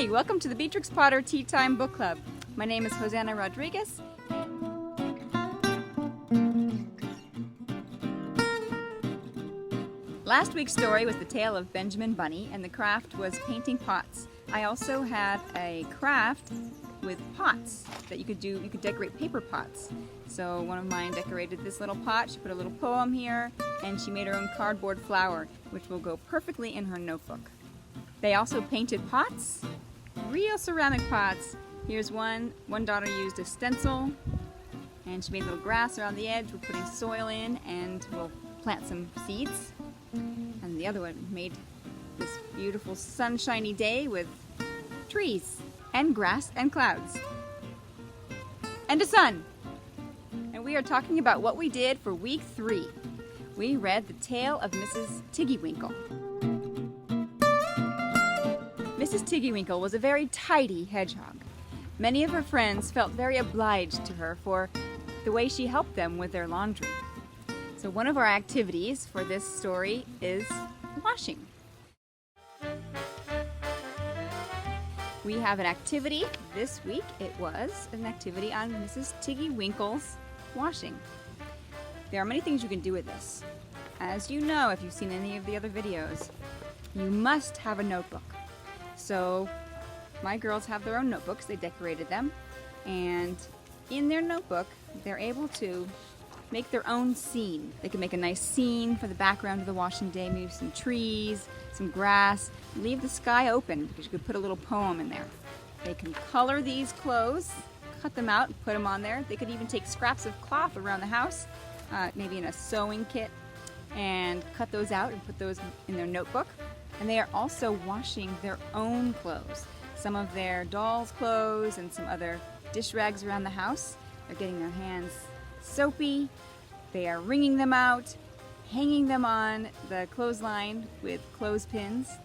Hi, welcome to the Beatrix Potter Tea Time Book Club. My name is Hosanna Rodriguez. Last week's story was the tale of Benjamin Bunny, and the craft was painting pots. I also had a craft with pots that you could do. You could decorate paper pots. So one of mine decorated this little pot. She put a little poem here, and she made her own cardboard flower, which will go perfectly in her notebook. They also painted pots, real ceramic pots. Here's one. One daughter used a stencil, and she made a little grass around the edge. We're putting soil in, and we'll plant some seeds. And the other one made this beautiful sunshiny day with trees and grass and clouds and a sun. And we are talking about what we did for week 3. We read the tale of Mrs. Tiggywinkle. Mrs. Tiggywinkle was a very tidy hedgehog. Many of her friends felt very obliged to her for the way she helped them with their laundry. So one of our activities for this story is washing. We have an activity this week. It was an activity on Mrs. Tiggywinkle's washing. There are many things you can do with this. As you know, if you've seen any of the other videos, you must have a notebook. So my girls have their own notebooks. They decorated them, and in their notebook they're able to make their own scene. They can make a nice scene for the background of the washing day, maybe some trees, some grass. Leave the sky open because you could put a little poem in there. They can color these clothes, cut them out and put them on there. They could even take scraps of cloth around the house, maybe in a sewing kit, and cut those out and put those in their notebook. And they are also washing their own clothes. Some of their dolls' clothes and some other dish rags around the house. They're getting their hands soapy. They are wringing them out, hanging them on the clothesline with clothespins.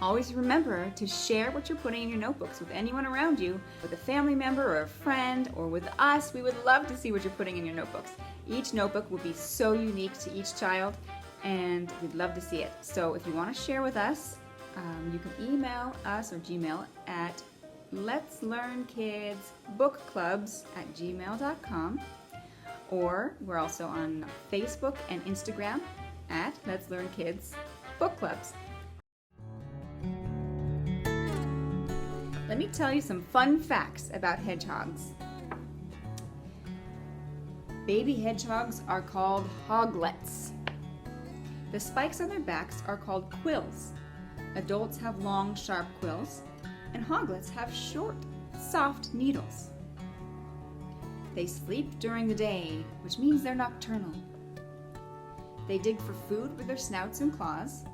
Always remember to share what you're putting in your notebooks with anyone around you, with a family member or a friend, or with us. We would love to see what you're putting in your notebooks. Each notebook will be so unique to each child, and we'd love to see it. So if you want to share with us, you can email us or Gmail at letslearnkidsbookclubs@gmail.com, or we're also on Facebook and Instagram at Let's Learn Kids Book Clubs. Let me tell you some fun facts about hedgehogs. Baby hedgehogs are called hoglets. The spikes on their backs are called quills. Adults have long, sharp quills, and hoglets have short, soft needles. They sleep during the day, which means they're nocturnal. They dig for food with their snouts and claws.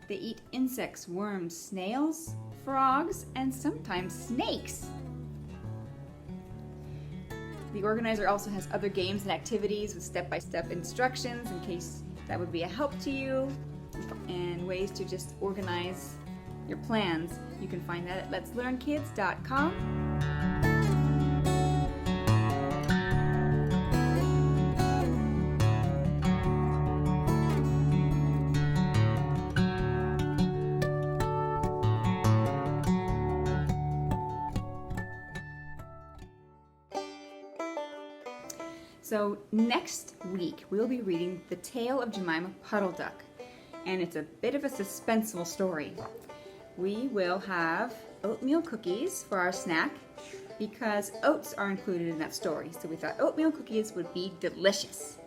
They eat insects, worms, snails, frogs, and sometimes snakes. The organizer also has other games and activities with step-by-step instructions in case that would be a help to you, and ways to just organize your plans. You can find that at letslearnkids.com. So next week we'll be reading The Tale of Jemima Puddle Duck, and it's a bit of a suspenseful story. We will have oatmeal cookies for our snack because oats are included in that story, so we thought oatmeal cookies would be delicious.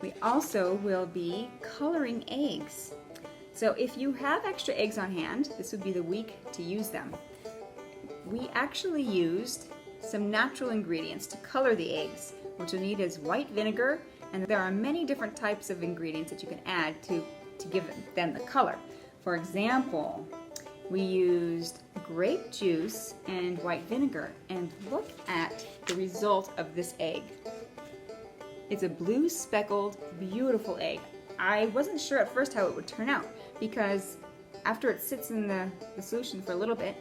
We also will be coloring eggs. So if you have extra eggs on hand, this would be the week to use them. We actually used some natural ingredients to color the eggs. What you'll need is white vinegar, and there are many different types of ingredients that you can add to give them the color. For example, we used grape juice and white vinegar, and look at the result of this egg. It's a blue speckled, beautiful egg. I wasn't sure at first how it would turn out because after it sits in the solution for a little bit,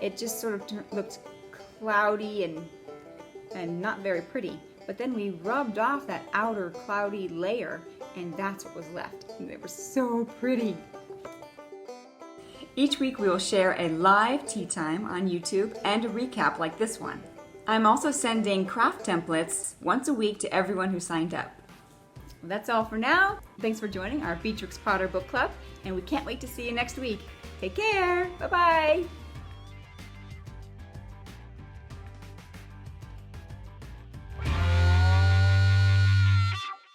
it just sort of looked cloudy and not very pretty. But then we rubbed off that outer cloudy layer and that's what was left. And they were so pretty. Each week we will share a live tea time on YouTube and a recap like this one. I'm also sending craft templates once a week to everyone who signed up. Well, that's all for now. Thanks for joining our Beatrix Potter Book Club, and we can't wait to see you next week. Take care. Bye-bye.